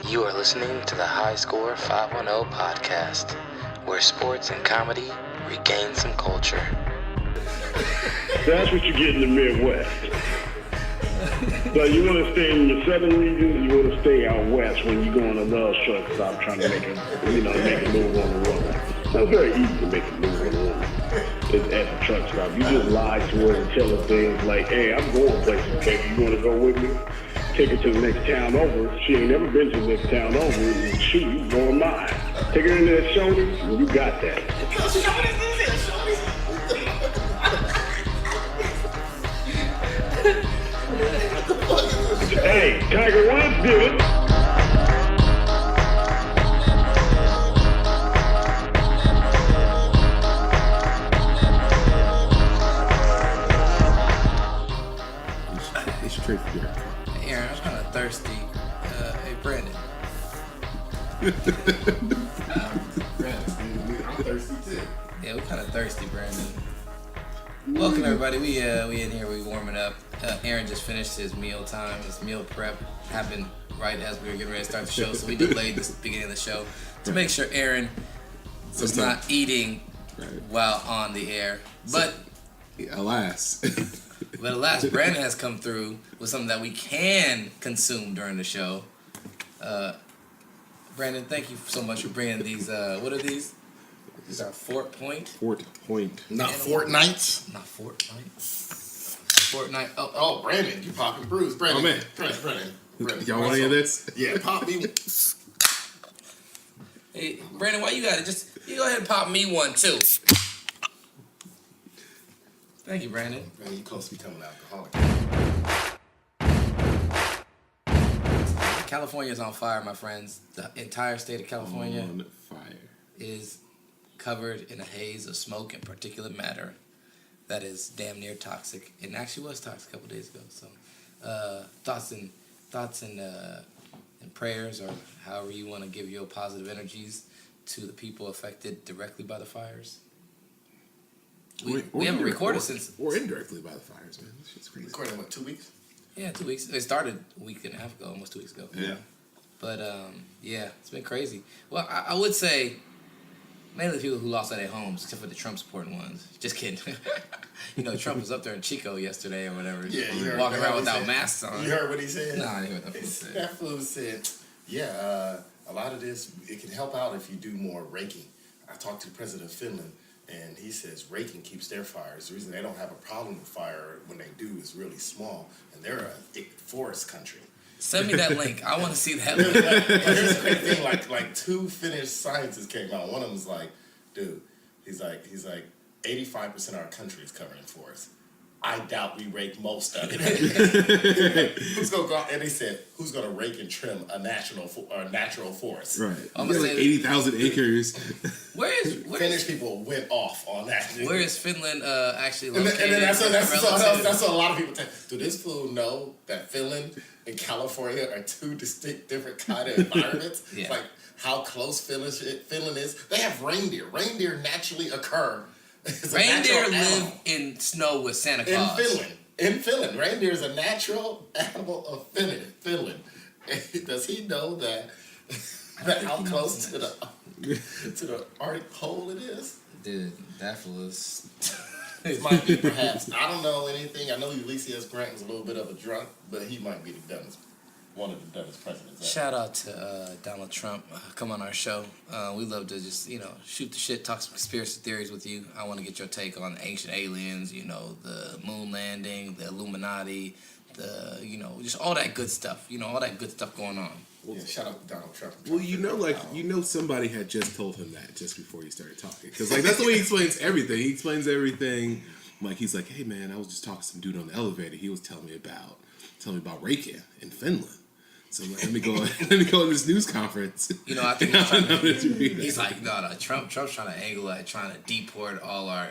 You are listening to the High Score 510 podcast, where sports and comedy regain some culture. That's what you get in the Midwest. So you want to stay in the southern region, you want to stay out west when you go on a love truck stop trying to make a move on the woman. So it's very easy to make a move on the woman. It's at the truck stop. You just lie to her and tell her things like, hey, I'm going places, baby. You want to go with me? Take her to the next town over. She ain't never been to the next town over. And shoot, you going mine. Take her in there, shoulders, and you got that. Hey, Tiger Woods did it. It's straight for dinner. Hey, Aaron, I'm kind of thirsty. Hey, Brandon. I'm thirsty too. Yeah, we're kind of thirsty, Brandon. Welcome, everybody. We in here. We warming up. Aaron just finished his meal time. His meal prep happened right as we were getting ready to start the show, so we delayed the beginning of the show to make sure Aaron was not eating while on the air. But alas, Brandon has come through with something that we can consume during the show. Brandon, thank you so much for bringing these. What are these? These are Fort Point. Not Fortnights. Not Fortnite. Fortnite. Oh, Brandon, you popping brews. Brandon. Oh, man. Brandon. Y'all want any of this? Yeah, pop me. Hey, Brandon, why you got it? You go ahead and pop me one too. Thank you, Brandon. Man, you close to becoming an alcoholic. California's on fire, my friends. The entire state of California On fire. is covered in a haze of smoke and particulate matter that is damn near toxic. It actually was toxic a couple days ago. So, thoughts and prayers, or however you want to give your positive energies to the people affected directly by the fires. We haven't recorded since. Or indirectly by the fires, man. This shit's crazy. Recording, what, 2 weeks? Yeah, 2 weeks. It started a week and a half ago, almost 2 weeks ago. Yeah. But, yeah, it's been crazy. Well, I would say mainly the people who lost their homes, except for the Trump supporting ones. Just kidding. Trump was up there in Chico yesterday or whatever. Yeah, you heard, walking around what he without said? masks on. You heard what he said? No, I didn't hear what that fool said. That fool said, yeah, a lot of this, it can help out if you do more raking. I talked to the president of Finland, and he says raking keeps their fires. The reason they don't have a problem with fire when they do is really small, and they're a forest country. Send me that link. I want to see that link. Here's the great thing, like two Finnish scientists came out. One of them was like, dude, he's like 85% of our country is covered in forest. I doubt we rake most of it. Who's gonna go out? And he said, who's gonna rake and trim a natural forest? Right. I'm You got gonna like say- 80,000 acres. Finnish people went off on that. Where is Finland actually And located? then that's relative? what a lot of people think. Do this fool know that Finland and California are two distinct different kind of environments? Yeah. Like how close Finland is. They have reindeer. Reindeer naturally occur. It's a Reindeer natural live animal. in snow with Santa Claus. In Finland, reindeer is a natural animal of Finland. Does he know that how close to the Arctic Pole it is? Dude, that fool is... It might be perhaps. I don't know anything. I know Ulysses Grant was a little bit of a drunk, but he might be one of the dumbest presidents ever. Shout out to Donald Trump. Come on our show. We love to just, shoot the shit, talk some conspiracy theories with you. I want to get your take on ancient aliens, the moon landing, the Illuminati, just all that good stuff. All that good stuff going on. Yeah, shout out to Donald Trump. Well, somebody had just told him that just before he started talking. Because, that's the way he explains everything. He explains everything. He's like, hey, man, I was just talking to some dude on the elevator. He was telling me about Reykjavik in Finland. So let me go to this news conference. I think he's like, no, Trump's trying to angle at trying to deport all our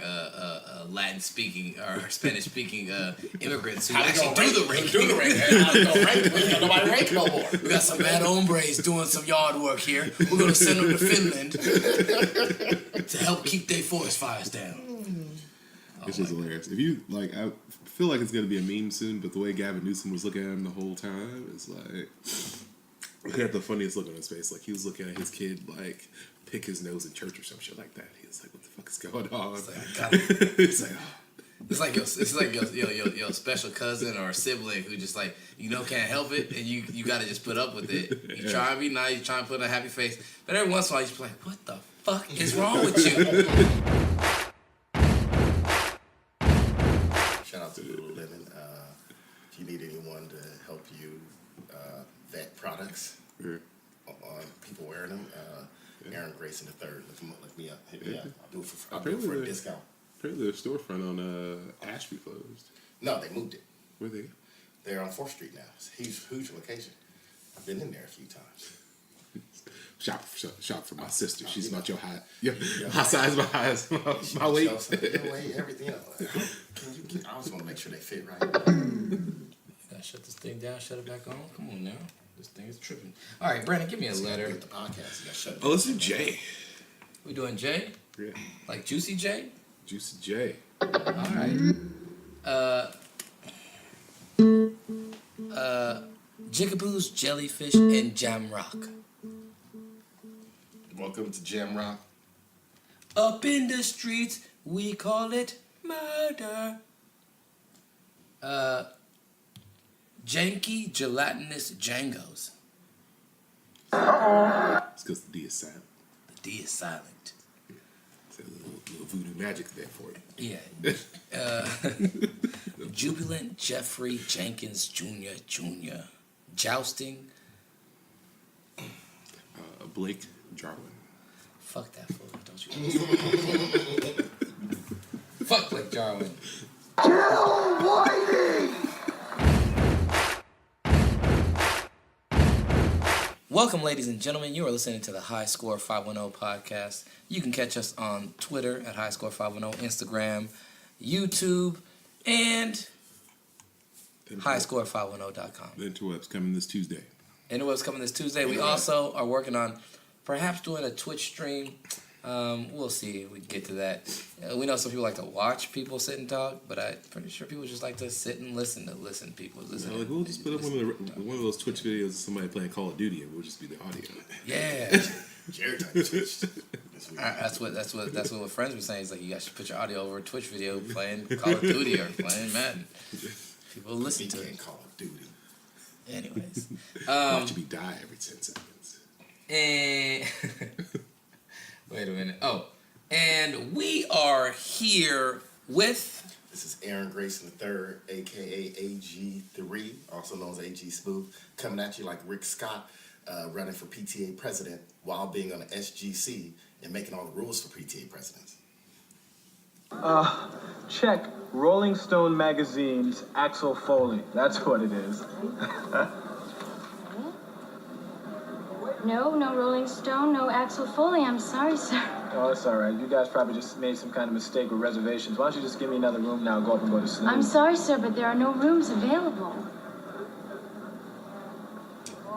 Latin speaking or Spanish speaking immigrants who actually do the ranking. Nobody rank no more. We got some bad hombres doing some yard work here. We're gonna send them to Finland to help keep their forest fires down. It's just hilarious. If you I feel like it's gonna be a meme soon, but the way Gavin Newsom was looking at him the whole time, it's like He had the funniest look on his face. Like, he was looking at his kid, like, pick his nose in church or some shit like that. He was like, what the fuck is going on? It's like, I got it. It's like, oh. It's like your special cousin or sibling who just like, can't help it, and you got to just put up with it. You try to be nice, you try to put on a happy face, but every once in a while you just be like, what the fuck is wrong with you? Shout out to Lululemon. If you need anyone to help you vet products on people wearing them, Aaron Grayson III, look me up, hit me up. I'll do it for a discount. Apparently their storefront on Ashby closed. No, they moved it. Where they? They're on 4th Street now. It's a huge location. I've been in there a few times. Shop for my sister. She's about your high size, my weight. Your weight, everything. I just want to make sure they fit right. Gotta shut this thing down, shut it back on. Come on now. This thing is tripping. All right, Brandon, give me a letter. With the podcast, you gotta shut it Oh, let's do J. We doing J? Yeah. Like Juicy J? Juicy J. All right. Jigaboo's Jellyfish and Jamrock. Welcome to Jamrock. Up in the streets, we call it murder. Janky gelatinous Jangos. It's because the D is silent. The D is silent. It's a little voodoo magic there for you. Yeah. Jubilant Jeffrey Jenkins Jr. Jousting. Blake Jarwin. Fuck that fool. Don't you? Fuck Blake Jarwin. Welcome, ladies and gentlemen. You are listening to the High Score 510 podcast. You can catch us on Twitter at High Score 510, Instagram, YouTube, and highscore510.com. The interwebs coming this Tuesday. Interwebs coming this Tuesday. We also are working on perhaps doing a Twitch stream. We'll see if we get to that. We know some people like to watch people sit and talk, but I'm pretty sure people just like to sit and listen to people. We'll just put up one of those Twitch videos of somebody playing Call of Duty, and we'll just be the audio. Yeah. Jared type Twitch. That's what friends were saying. Is like you guys should put your audio over a Twitch video playing Call of Duty or playing Madden. People listen to it. Call of Duty. Anyways, Watch me die every 10 seconds. And wait a minute. Oh, and we are here with. This is Aaron Grayson III, aka AG3, also known as AG Smooth, coming at you like Rick Scott, running for PTA president while being on the SGC and making all the rules for PTA presidents. Check Rolling Stone magazine's Axel Foley. That's what it is. No Rolling Stone, no Axel Foley. I'm sorry, sir. Oh, that's all right. You guys probably just made some kind of mistake with reservations. Why don't you just give me another room now and go up and go to sleep? I'm sorry, sir, but there are no rooms available.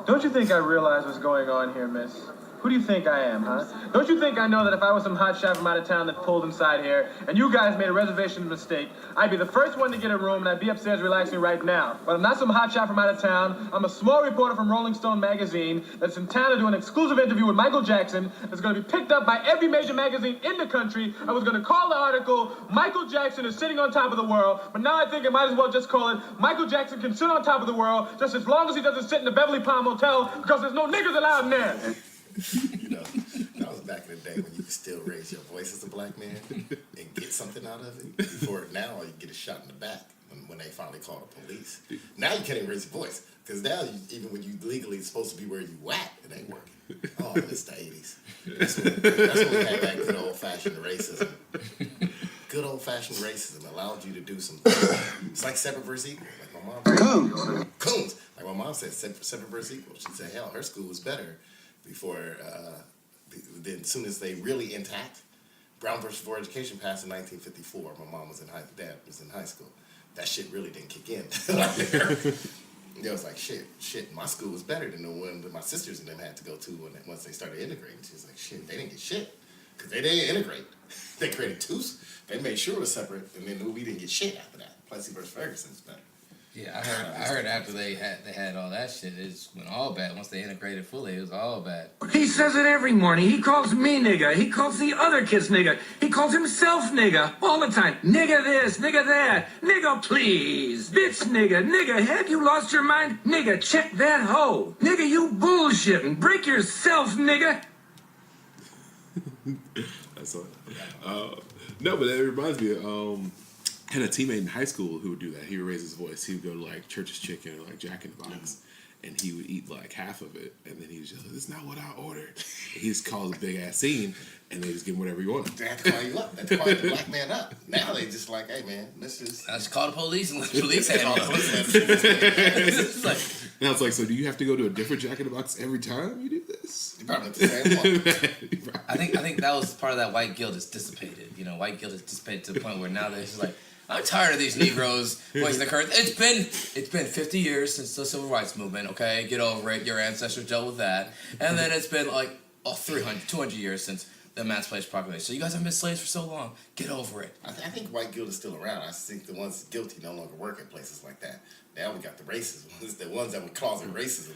Don't you think I realize what's going on here, miss? Who do you think I am, huh? Don't you think I know that if I was some hot shot from out of town that pulled inside here, and you guys made a reservation mistake, I'd be the first one to get a room, and I'd be upstairs relaxing right now. But I'm not some hot shot from out of town. I'm a small reporter from Rolling Stone magazine that's in town to do an exclusive interview with Michael Jackson that's going to be picked up by every major magazine in the country. I was going to call the article, Michael Jackson is sitting on top of the world, but now I think I might as well just call it, Michael Jackson can sit on top of the world just as long as he doesn't sit in the Beverly Palm Hotel, because there's no niggas allowed in there. That was back in the day when you could still raise your voice as a black man and get something out of it. Before now, you get a shot in the back when they finally call the police. Now you can't even raise your voice because now, even when you legally supposed to be where you at, it ain't working. Oh, it's the 80s. That's when we had that good old-fashioned racism. Good old-fashioned racism allowed you to do some things. It's like separate versus equal. Like my mom said. Coons. Like my mom said, separate versus equal. She said, hell, her school was better before, then as soon as they really intact, Brown versus Board of Education passed in 1954. My mom was dad was in high school. That shit really didn't kick in. It was like, shit, my school was better than the one that my sisters and them had to go to once they started integrating. She was like, shit, they didn't get shit. Because they didn't integrate. They created twos. They made sure it was separate, and then we didn't get shit after that. Plessy versus Ferguson's better. Yeah, I heard after they had all that shit, it just went all bad. Once they integrated fully, it was all bad. He says it every morning. He calls me nigga. He calls the other kids nigga. He calls himself nigga all the time. Nigga this, nigga that, nigga please, bitch nigga, have you lost your mind? Nigga, check that hoe. Nigga, you bullshitting. Break yourself, nigga. That's all. No, but that reminds me of, I had a teammate in high school who would do that. He would raise his voice. He would go to like Church's Chicken or like Jack in the Box, and he would eat like half of it, and then he was just like, "This is not what I ordered." And he just calls a big ass scene, and they just give him whatever you want. They have to call you up. They have to call the black man up. Now they just like, hey man, let's just. I just call the police and let the police handle it. It's like, Now it's like, so do you have to go to a different Jack in the Box every time you do this? You probably the same one. I think that was part of that white guilt is dissipated. You know, white guilt is dissipated to the point where now they're just like, I'm tired of these Negroes voicing the curse. It's been 50 years since the Civil Rights Movement, okay? Get over it. Your ancestors dealt with that. And then it's been like 200 years since the Emancipation Proclamation. So you guys have been slaves for so long. Get over it. I think white guilt is still around. I think the ones guilty no longer work in places like that. Now we got the racist ones, the ones that would cause racism.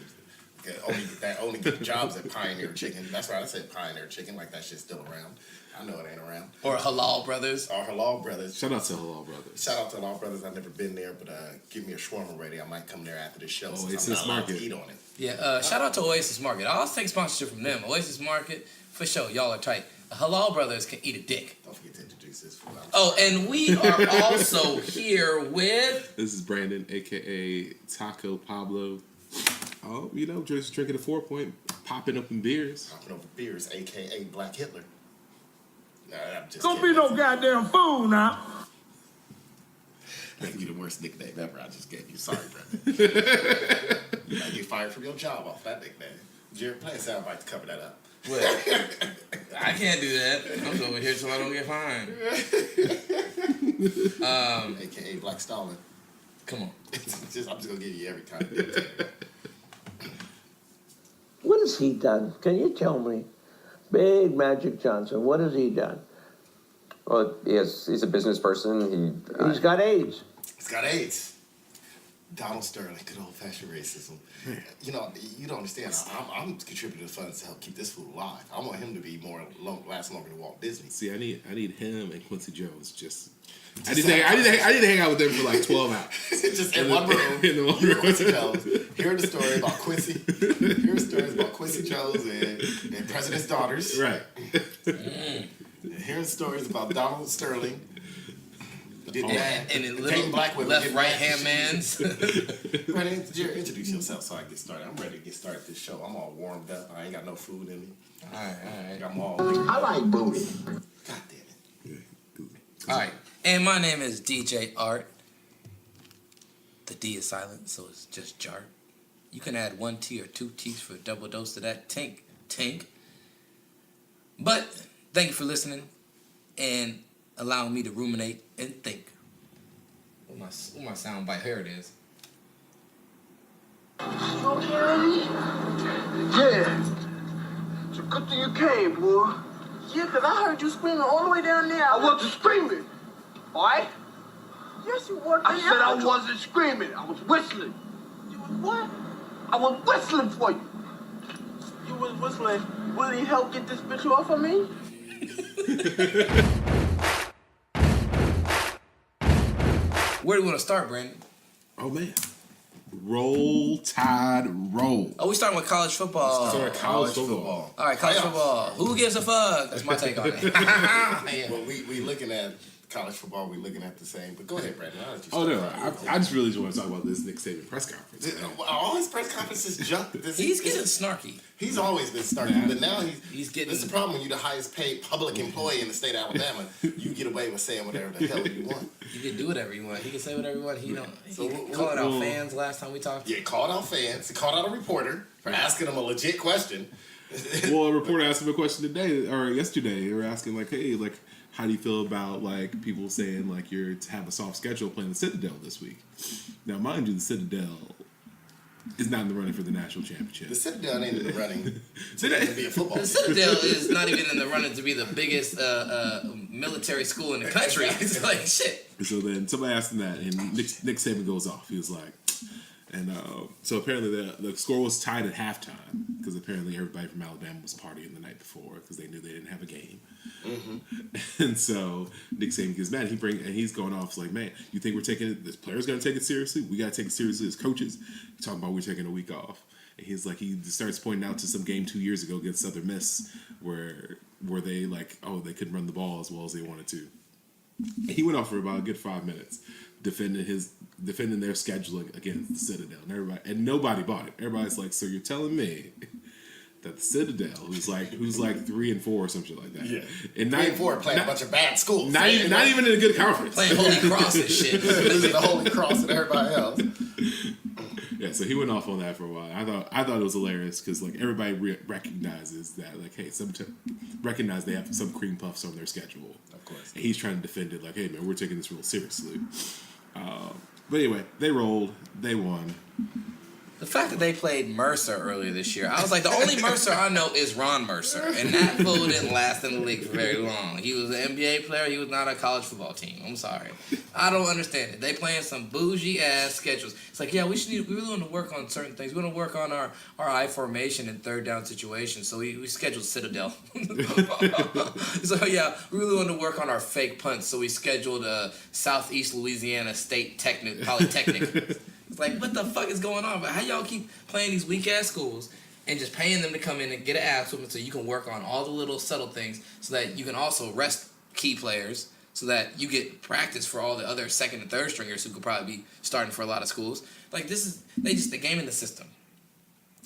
Only get jobs at Pioneer Chicken. That's why I said Pioneer Chicken, like that shit's still around. I know it ain't around. Or Halal Brothers. Or Halal Brothers. Shout out to Halal Brothers. Shout out to Halal Brothers. I've never been there, but give me a shawarma ready. I might come there after this show. Oasis I'm not allowed Market. to eat on it. Yeah, shout out to Oasis Market. I'll take sponsorship from them. Oasis Market, for sure. Y'all are tight. Halal Brothers can eat a dick. Don't forget to introduce this food. Oh, and we are also here with... This is Brandon, a.k.a. Taco Pablo. Oh, you know, just drinking a 4-point, popping open beers. Popping over beers, a.k.a. Black Hitler. Nah, I'm just Don't kidding. be no goddamn fool now. That'd be the worst nickname ever I just gave you. Sorry, Brandon. You might get fired from your job off that nickname. Jared, play a soundbite to cover that up. Well, I can't do that. I'm over here so I don't get fined. A.k.a. Black Stalin. Come on. I'm just going to give you every time. What has he done? Can you tell me? Big Magic Johnson, what has he done? Well, he's a business person. He's got AIDS. He's got AIDS. Donald Sterling, good old-fashioned racism. You know, you don't understand. I'm contributing to funds to help keep this food alive. I want him to be last longer than Walt Disney. See, I need him and Quincy Jones. I need to hang out with them for like 12 hours. Just in one room. In the one You and room. Quincy Jones. Hearing the story about Quincy. Hearing stories about Quincy Jones and President's daughters. Right. Hearing stories about Donald Sterling. And in little Dating black women, left getting right mad. hand mans. Brandon, Jared, introduce yourself so I can get started. I'm ready to get started this show. I'm all warmed up. I ain't got no food in me. All right. I'm all. I like booty. God damn it. All right. And my name is DJart. The D is silent, so it's just Jart. You can add 1 T or 2 T's for a double dose of that tink. But thank you for listening and allowing me to ruminate and think. What my sound bite? Here it is. You hearing me? Yeah. It's a good thing you came, boy. Yeah, because I heard you screaming all the way down there. I wasn't screaming. All right? Yes, you were. I said I wasn't screaming. I was whistling. You was what? I was whistling for you. You was whistling. Will he help get this bitch off of me? Where do we want to start, Brandon? Oh, man. Roll, Tide, roll. Oh, we starting with college football. College football. All right, college football. Who gives a fuck? That's my take on it. Yeah. Well, we looking at college football. We looking at the same. But go ahead, Brandon. I'll let you Oh, start. no. I just really just want to talk about this Nick Saban press conference. All his press conferences junk. He's getting snarky. He's always been snarky, but now he's getting. This is the problem when you're the highest paid public employee in the state of Alabama. You get away with saying whatever the hell you want. You can do whatever you want. He can say whatever you want. He don't. So He called out fans last time we talked. Yeah, called out fans. He called out a reporter for asking him a legit question. Well, a reporter asked him a question today or yesterday. They were asking like, "Hey, like, how do you feel about like people saying like you're to have a soft schedule playing the Citadel this week?" Now, mind you, the Citadel is not in the running for the national championship. The Citadel ain't in the running to be a football The team. Citadel is not even in the running to be the biggest military school in the country. It's like shit. And so then somebody asked him that, and Nick Saban goes off. He was like, and so apparently the score was tied at halftime because apparently everybody from Alabama was partying the night before because they knew they didn't have a game. Mm-hmm. And so Nick Saban gets mad. And he's going off like, man, you think we're taking it? This player's gonna take it seriously? We gotta take it seriously as coaches. He's talking about we're taking a week off. And he's like, he starts pointing out to some game 2 years ago against Southern Miss where they like, oh, they couldn't run the ball as well as they wanted to. And he went off for about a good 5 minutes defending their scheduling against the Citadel, and nobody bought it. Everybody's like, so you're telling me that the Citadel, who's like 3-4 or something like that, and 3-4 playing a bunch of bad schools, not even in a good conference, playing Holy Cross and shit, losing the Holy Cross and everybody else. Yeah, so he went off on that for a while. I thought it was hilarious because like everybody recognizes that like, hey, recognize they have some cream puffs on their schedule. Of course, and he's trying to defend it like, hey man, we're taking this real seriously. But anyway, they rolled, they won. The fact that they played Mercer earlier this year, I was like, the only Mercer I know is Ron Mercer, and that fool didn't last in the league for very long. He was an NBA player. He was not a college football team. I'm sorry. I don't understand it. They playing some bougie-ass schedules. It's like, yeah, we really want to work on certain things. We want to work on our I formation and third down situations, so we scheduled Citadel. So, yeah, we really want to work on our fake punts, so we scheduled Southeast Louisiana State Polytechnic. It's like, what the fuck is going on? But how y'all keep playing these weak-ass schools and just paying them to come in and get an ass whooping so you can work on all the little subtle things so that you can also rest key players so that you get practice for all the other second and third stringers who could probably be starting for a lot of schools. Like, the game in the system.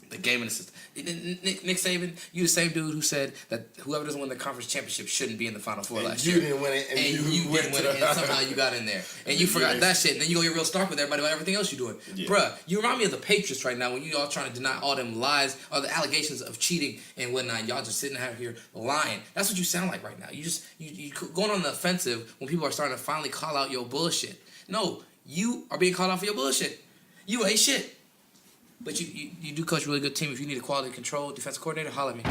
The game in the system. Nick Saban, you the same dude who said that whoever doesn't win the conference championship shouldn't be in the Final Four last year. You didn't win it, and you didn't win it, and somehow you got in there. And you forgot that shit, and then you go get real stark with everybody about everything else you're doing. Yeah. Bruh, you remind me of the Patriots right now when you all trying to deny all them lies, all the allegations of cheating and whatnot. Y'all just sitting out here lying. That's what you sound like right now. You going on the offensive when people are starting to finally call out your bullshit. No, you are being called out for your bullshit. You ain't shit. But you do coach a really good team. If you need a quality control defensive coordinator, holler at me.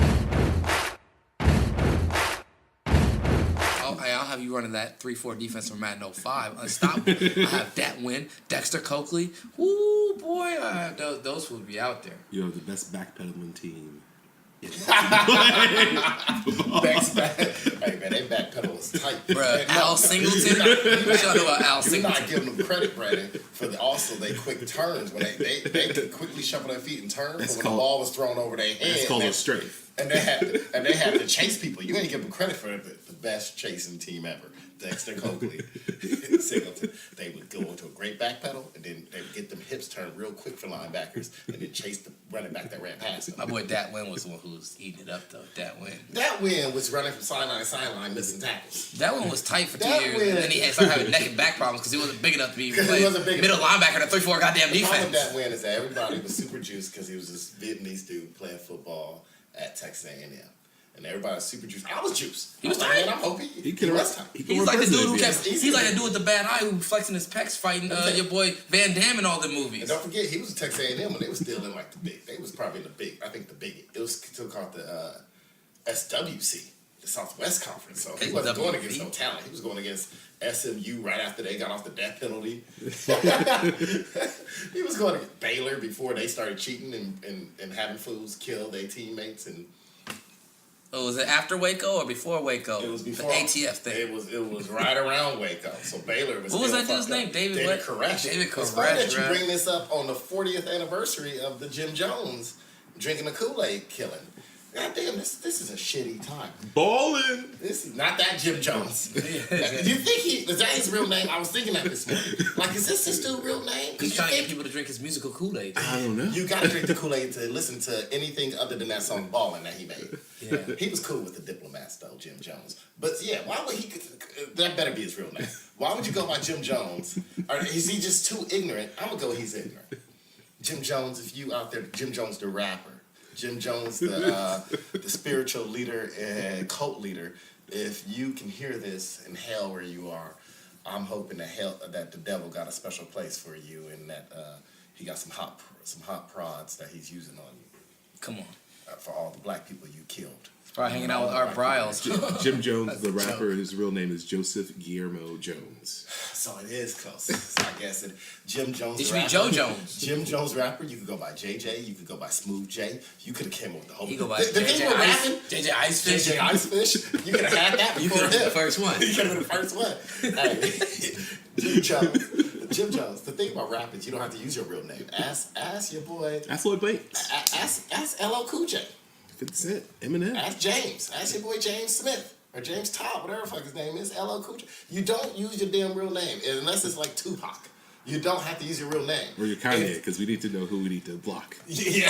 I'll have you running that 3-4 defense from Madden 05. Unstoppable. I have that win. Dexter Coakley. Ooh, boy. I have those would be out there. You have the best backpedaling team. Hey man, they backpedal was tight. Bruh, Al Singleton. Y'all know about Al Singleton. You're not giving them credit, Brandon, for also they quick turns when they could quickly shuffle their feet and turn. But when the ball was thrown over their head, that's called a strafe. And they had to chase people. You ain't give them credit for the best chasing team ever. Dexter Coakley, Singleton. They would go into a great backpedal, and then they would get them hips turned real quick for linebackers, and then chase the running back that ran past them. My boy Dat Win was the one who was eating it up, though. Dat Win was running from sideline to sideline, missing tackles. That one was tight for 2 years, and then he started having neck and back problems because he wasn't big enough to be middle linebacker to 3-4 goddamn defense. The problem with Dat Win is that everybody was super juiced because he was this Vietnamese dude playing football at Texas A&M. And everybody was super juiced. I was juiced. He was tight. Man, I'm hoping he was tight. He's like the dude who he's like the dude with the bad eye who flexing his pecs fighting your boy Van Damme in all the movies. And don't forget, he was at Texas A&M when they was still in like the big. They was probably in the big. I think the big. It was still called the SWC, the Southwest Conference. So he wasn't going against no talent. He was going against SMU right after they got off the death penalty. He was going against Baylor before they started cheating and having fools kill their teammates and. Oh, was it after Waco or before Waco? It was before the ATF thing. It was right around Waco. So Baylor was. What was that dude's name? David Koresh. David Koresh. It's funny that you bring this up on the 40th anniversary of the Jim Jones drinking the Kool-Aid killing. God damn, this is a shitty time. Ballin'. This is not that Jim Jones. Do you think is that his real name? I was thinking that this morning. Like, is this his dude's real name? He's trying to get people to drink his musical Kool-Aid. I don't know. You gotta drink the Kool-Aid to listen to anything other than that song Ballin' that he made. Yeah. He was cool with the Diplomats though, Jim Jones. But yeah, why would he? That better be his real name. Why would you go by Jim Jones? Or is he just too ignorant? I'm gonna go. He's ignorant. Jim Jones, if you out there, Jim Jones the rapper. Jim Jones, the spiritual leader and cult leader. If you can hear this in hell where you are, I'm hoping that the devil got a special place for you, and that he got some hot prods that he's using on you. Come on. for all the black people you killed. Probably hanging out with Art Briles. Jim Jones, the rapper, his real name is Joseph Guillermo Jones. So it is close. So I guess Jim Jones. It should be Joe Jones. Jim Jones rapper. You could go by JJ. You could go by Smooth J. You could have came up with the whole. You go by the thing with rapping, JJ Icefish. JJ Icefish. You could have had that before You could have been him. the first one. You could have been the first one. Hey, Jim Jones. The thing about rapping is you don't have to use your real name. Ask your boy. Ask Lloyd Banks. Ask LL Cool J. 50 Cent. Eminem. Ask James. Ask your boy James Smith. Or James Todd, whatever the fuck his name is, LL Cool J. You don't use your damn real name unless it's like Tupac. You don't have to use your real name. Or your Kanye, because we need to know who we need to block. Yeah.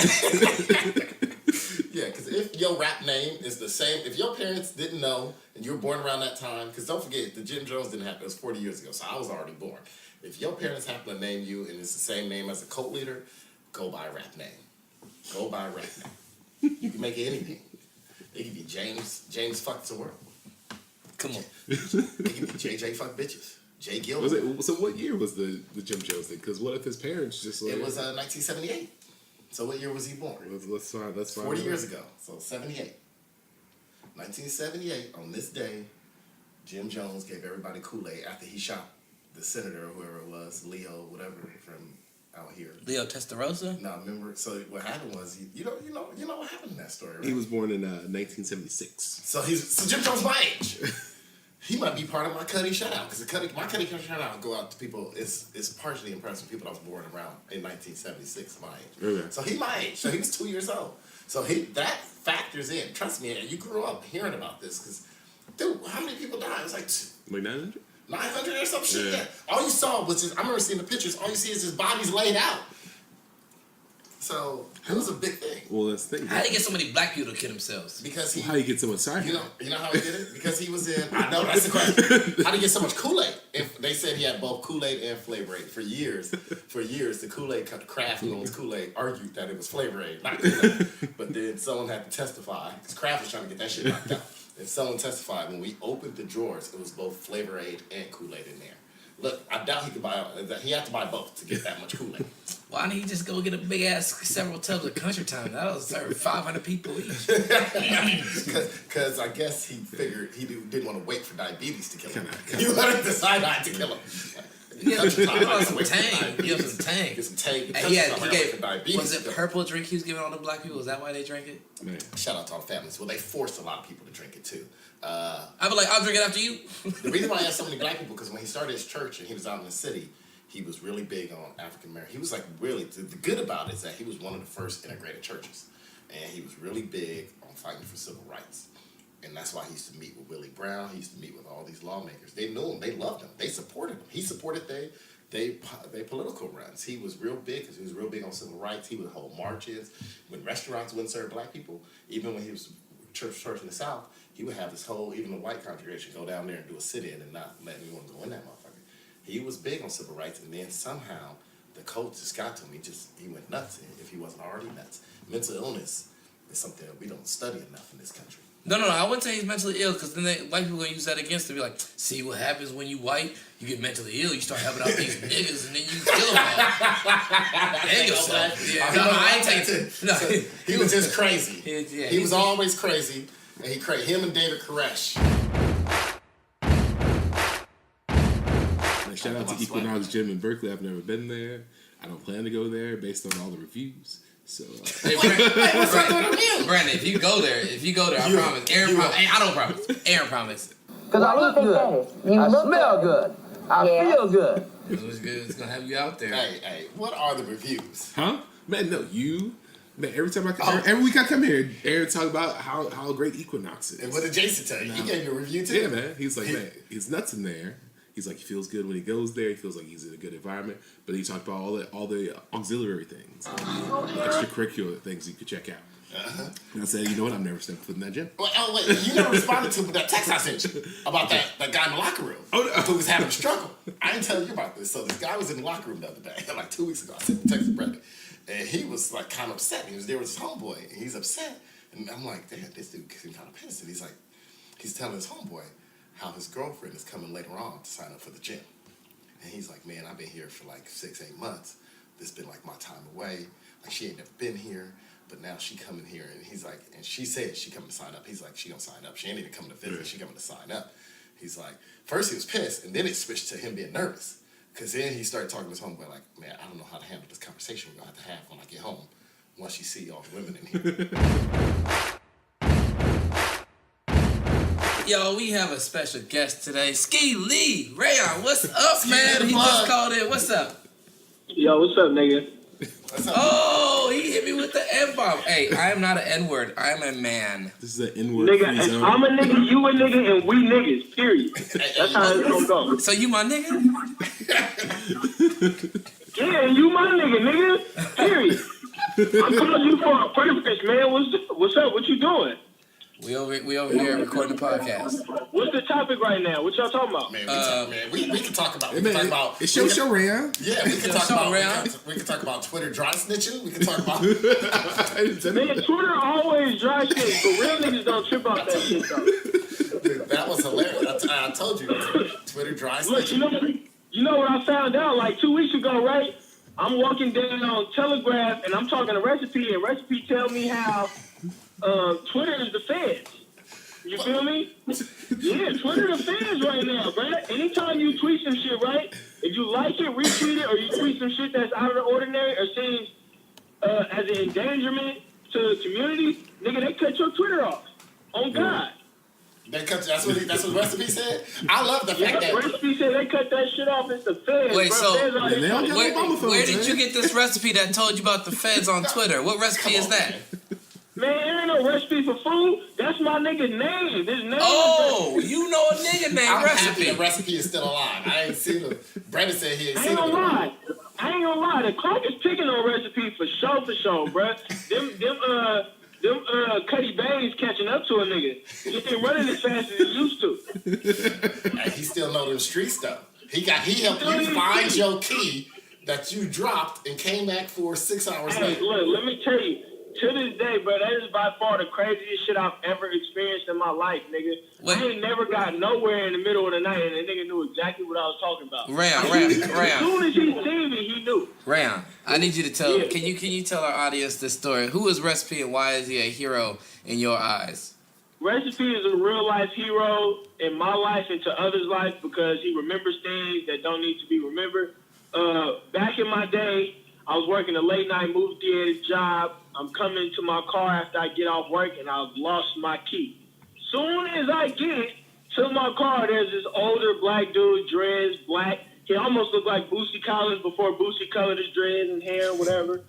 Yeah, because if your rap name is the same, if your parents didn't know and you were born around that time, because don't forget, the Jim Jones didn't happen, it was 40 years ago, so I was already born. If your parents happen to name you and it's the same name as a cult leader, go by a rap name. Go by a rap name. You can make it anything. It could be James fucks the world. Come on. It could be JJ fuck bitches. Jay Gilman. So what year was the Jim Jones thing? Because what if his parents just like... It was 1978. So what year was he born? Let's find 40 years ago. So 78. 1978, on this day, Jim Jones gave everybody Kool-Aid after he shot the senator or whoever it was, Leo, whatever, from out here. Leo Testarossa? No, remember, so what happened was, you know what happened in that story, right? He was born in 1976. So Jim Jones my age. He might be part of my Cuddy shout-out, because my Cuddy shout-out go out to people, it's partially impressing people that was born around in 1976, my age. Okay. So he my age, so he was 2 years old. So that factors in. Trust me, you grew up hearing about this, because, dude, how many people died? It was like 900? 900 or some shit. Yeah. All you saw was I remember seeing the pictures, all you see is his body's laid out. So it was a big thing. Well, that's the thing. How did he get so many black people to kill themselves? Because how do you get so much side? You know how he did it? Because he was in. I know that's the question. How did he get so much Kool-Aid? If they said he had both Kool-Aid and Flavor Aid for years. For years, the Kool-Aid Kraft who owns Kool-Aid argued that it was Flavor Aid, not Kool-Aid. But then someone had to testify because Kraft was trying to get that shit knocked out. And someone testified when we opened the drawers, it was both Flavor Aid and Kool-Aid in there. Look, I doubt he could buy. He had to buy both to get that much Kool-Aid. Why didn't he just go get a big ass several tubs of Country Time? That'll serve 500 people each. Because I guess he figured he didn't want to wait for diabetes to kill him. He wanted the cyanide to kill him. Some Tang. Get some Tang. Get some Tang. He gave diabetes. Was it purple drink he was giving all the black people? Is that why they drank it? Man. Shout out to all the families. Well, they forced a lot of people to drink it too. I'd be like, I'll drink it after you. The reason why he had so many black people because when he started his church and he was out in the city, he was really big on African American. He was like really the good about it is that he was one of the first integrated churches, and he was really big on fighting for civil rights. And that's why he used to meet with Willie Brown. He used to meet with all these lawmakers. They knew him. They loved him. They supported him. He supported they political runs. He was real big because he was real big on civil rights. He would hold marches. When restaurants wouldn't serve black people, even when he was church in the South, he would have this whole, even the white congregation, go down there and do a sit-in and not let anyone go in that motherfucker. He was big on civil rights, and then somehow the code just got to him. He went nuts if he wasn't already nuts. Mental illness is something that we don't study enough in this country. No, I wouldn't say he's mentally ill because then white people are going to use that against him. Be like, see what happens when you white? You get mentally ill. You start helping out these niggas and then you kill them all. And yourself. Yeah. I ain't taking it. No. He was just crazy. He was always crazy. And him and David Koresh. Shout out to Equinox Gym in Berkeley. I've never been there. I don't plan to go there based on all the reviews. So, hey, Brandon, if you go there, I promise. Aaron promise. Hey, I don't promise. Aaron promise. Because I look good. I smell good. I feel good. It's gonna have you out there. Hey, what are the reviews? Huh? Man, no, man, every week I come here, Aaron talk about how great Equinox is. And what did Jason tell you? He gave you a review too? Yeah, man. He's like, man, he's nuts in there. He's like, he feels good when he goes there. He feels like he's in a good environment. But he talked about all the auxiliary things, the extracurricular things you could check out. Uh-huh. And I said, you know what? I've never stepped foot in that gym. Wait, you never responded to that text I sent you about that guy in the locker room who was having a struggle. I didn't tell you about this. So this guy was in the locker room the other day, like 2 weeks ago. I sent the text to Brendan. And he was like kind of upset. He was there with his homeboy, and he's upset. And I'm like, damn, this dude seems kind of pissed. And he's telling his homeboy how his girlfriend is coming later on to sign up for the gym. And he's like, man, I've been here for like 6-8 months. This has been like my time away. Like she ain't never been here. but now she coming here, and he's like, and she said she coming to sign up. He's like, she gonna sign up. She ain't even coming to visit. She coming to sign up. He's like, first he was pissed, and then it switched to him being nervous. Because then he started talking to his homeboy like, man, I don't know how to handle this conversation we're going to have when I get home once you see all the women in here. Yo, we have a special guest today. Ski Lee. Rayuan, what's up, man? He just called in. What's up? Yo, what's up, nigga? What's up? Oh, he hit me with the N-bomb. Hey, I am not an N-word. I am a man. This is an N-word Nigga, free zone. I'm a nigga, you a nigga, and we niggas, period. That's how it's gonna go. So you my nigga? Yeah, you my nigga, period. I'm calling you for a purpose, man. What's up? What you doing? We over here recording the podcast. What's the topic right now? What y'all talking about? Man, we can talk about. Hey, man, it's your show, Rayuan. Yeah, we can talk about. We can talk about Twitter dry snitching. We can talk about. Man, Twitter always dry shit, but real niggas don't trip off that shit though. Dude, that was hilarious. I told you, Twitter dry snitching. Look, you know what I found out like 2 weeks ago, right? I'm walking down on Telegraph and I'm talking to Recipe, and Recipe tell me how Twitter is the feds. You feel me? Yeah, Twitter the feds right now, bro. Anytime you tweet some shit, right? If you like it, retweet it, or you tweet some shit that's out of the ordinary or seems as an endangerment to the community, nigga, they cut your Twitter off. On God. They cut. That's what Recipe said. I love the fact that Recipe said they cut that shit off. It's the feds. Wait, bro. so Where did you get this recipe that told you about the feds on Twitter? What recipe is that? Man, there ain't no recipe for food. That's my nigga's name. His name. Oh, you know a nigga named I'm Recipe. happy the Recipe is still alive. I ain't seen him. Brandon said he ain't I seen ain't him. gonna lie. The clock is ticking on Recipe for sure, bruh. Them Cuddy Bays catching up to a nigga. He ain't running as fast as he used to. And he still know them street stuff. He helped you find your key that you dropped and came back for 6 hours Hey, later. look, let me tell you. To this day, bro, that is by far the craziest shit I've ever experienced in my life, nigga. I ain't never got nowhere in the middle of the night and the nigga knew exactly what I was talking about. Rayuan. As soon as he seen me, he knew. Rayuan, I need you to tell. Yeah. Can you tell our audience this story? Who is Recipe and why is he a hero in your eyes? Recipe is a real life hero in my life and to others' life because he remembers things that don't need to be remembered. Back in my day, I was working a late night movie theater job. I'm coming to my car after I get off work and I've lost my key. Soon as I get to my car, there's this older black dude, dreads, black. He almost looked like Boosie Collins before Boosie colored his dreads and hair, whatever.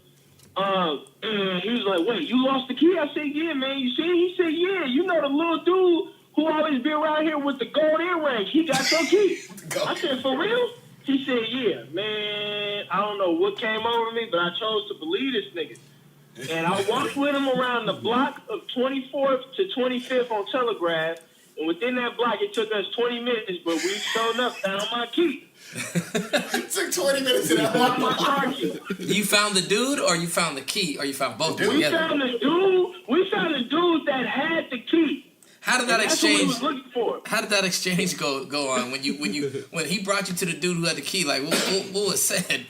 And he was like, wait, you lost the key? I said, yeah, man. You see? He said, yeah, you know the little dude who always be around here with the gold earring. He got your key. I said, for real? He said, yeah, man. I don't know what came over me, but I chose to believe this nigga. And I walked with him around the block of 24th to 25th on Telegraph. And within that block, it took us 20 minutes, but we showed enough found my key. It took 20 minutes to that one. My car key. You found the dude, or you found the key, or you found both We together? found the dude that had the key. How did that And that's what we exchange? was looking for. How did that exchange go on when he brought you to the dude who had the key? Like what was said?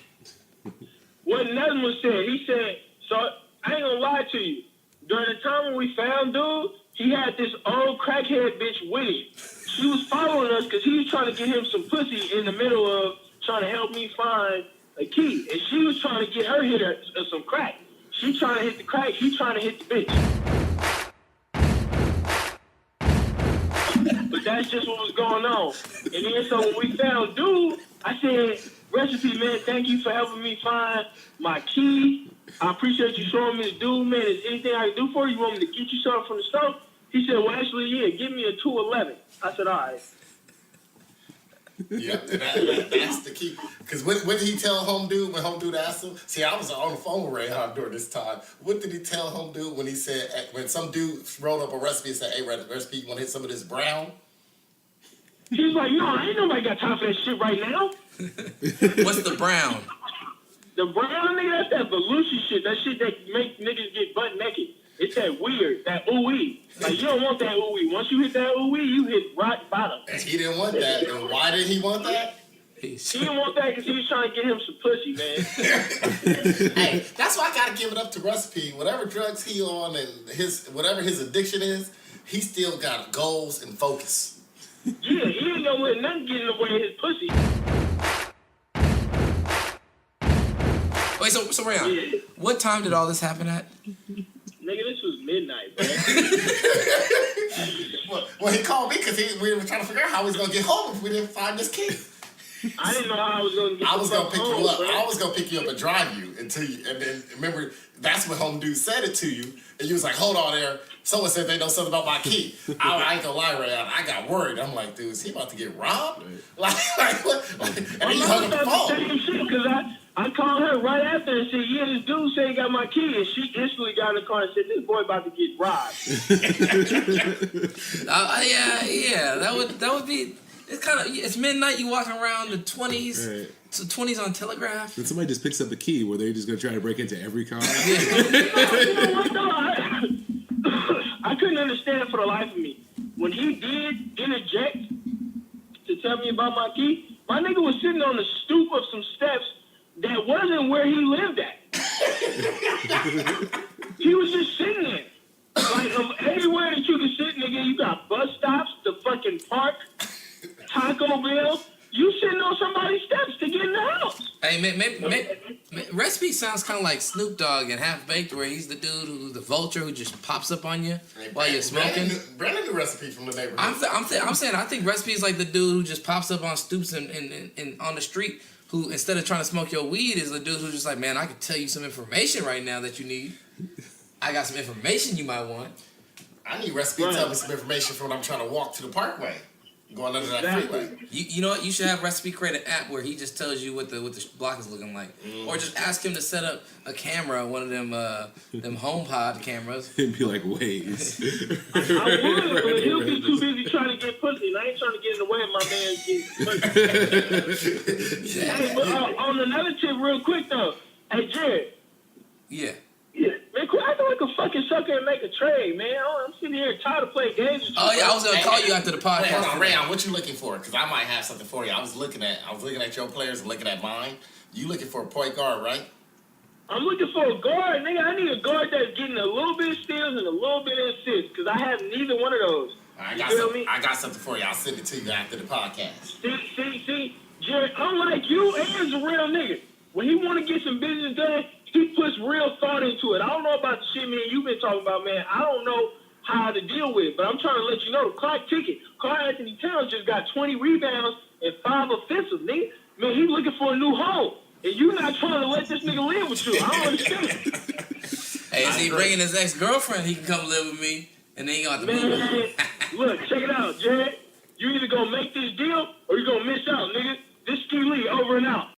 What nothing was said. He said, so I ain't gonna lie to you. During the time when we found dude, he had this old crackhead bitch with him. She was following us because he was trying to get him some pussy in the middle of trying to help me find a key. And she was trying to get her hit some crack. She trying to hit the crack, he trying to hit the bitch. But that's just what was going on. And then so when we found dude, I said, Recipe, man, thank you for helping me find my key. I appreciate you showing me the dude, man. Is anything I can do for you? You want me to get you something from the store? He said, well, actually, yeah, give me a 211. I said, all right. Yeah, that's the key. Because what did he tell Home Dude when Home Dude asked him? See, I was on the phone with Rayuan during this time. What did he tell Home Dude when he said, when some dude wrote up a recipe and said, hey, Recipe, you want to hit some of this brown? He was like, no, ain't nobody got time for that shit right now. What's the brown? The brown, nigga, that's that Belushi shit. That shit that make niggas get butt naked. It's that weird, that ooey. Like, you don't want that ooey. Once you hit that ooey, you hit rock bottom. And he didn't want that. And why did he want that? He didn't want that because he was trying to get him some pussy, man. Hey, that's why I gotta give it up to Recipe. Whatever drugs he on and whatever his addiction is, he still got goals and focus. Yeah, he ain't gonna let nothing get in the way of his pussy. Wait, so Rayuan, what time did all this happen at? Nigga, this was midnight, bro. Well, he called me because we were trying to figure out how he was gonna get home if we didn't find this key. I didn't know how I was gonna get I was gonna pick home, you up. bro. I was gonna pick you up and drive you until you, and then remember that's when home dude said it to you, and you was like, "Hold on there." Someone said they know something about my key. I ain't gonna lie, Rayuan. I got worried. I'm like, dude, is he about to get robbed? Like what? And then you hung up the phone. Because I called her right after and said, "Yeah, this dude said he got my key," and she instantly got in the car and said, "This boy about to get robbed." Yeah, that would be. It's midnight. You walking around the 20s, Right. So 20s on Telegraph. Then somebody just picks up the key where they're just gonna try to break into every car. You know what, though? I couldn't understand for the life of me. When he did interject to tell me about my key, my nigga was sitting on the stoop of some steps that wasn't where he lived at. He was just sitting there. Like, of everywhere that you can sit, nigga, you got bus stops, the fucking park, Taco Bell. You sitting on somebody's steps to get in the house. Hey, maybe Recipe sounds kind of like Snoop Dogg and Half Baked, where he's the dude who's the vulture who just pops up on you while you're smoking. Brandon knew Recipe from the neighborhood. I'm saying I think Recipe is like the dude who just pops up on stoops and on the street, who instead of trying to smoke your weed is the dude who's just like, man, I could tell you some information right now that you need. I got some information you might want. I need Recipe to tell me some information from when I'm trying to walk to the parkway. Going under that freeway. You know what? You should have Recipe create an app where he just tells you what the block is looking like, or just ask him to set up a camera, one of them HomePod cameras, and be like, Waze. I would, but he'll be too busy trying to get pussy, and I ain't trying to get in the way of my man getting pussy. Hey, but on another tip, real quick though, hey Jared. Yeah. Yeah, man, quit acting like a fucking sucker and make a trade, man. I'm sitting here tired of playing games with you. Oh yeah, I was gonna call you after the podcast. Hold on, Rayuan, what you looking for? Because I might have something for you. I was looking at your players and looking at mine. You looking for a point guard, right? I'm looking for a guard, nigga. I need a guard that's getting a little bit of steals and a little bit of assists, because I have neither one of those. I got something for you. I'll send it to you after the podcast. See, Jared, unlike you, Aaron's a real nigga. When he want to get some business done, he puts real thought into it. I don't know about the shit, man, you've been talking about, man. I don't know how to deal with it, but I'm trying to let you know the clock ticking. Karl Anthony Towns just got 20 rebounds and 5 offensive, nigga. Man, he's looking for a new home. And you not trying to let this nigga live with you. I don't understand. Hey, is he bringing his ex-girlfriend? He can come live with me, and then he gonna have to move. Man, look, check it out, Jared. You either gonna make this deal or you gonna miss out, nigga. This Ski Lee over and out.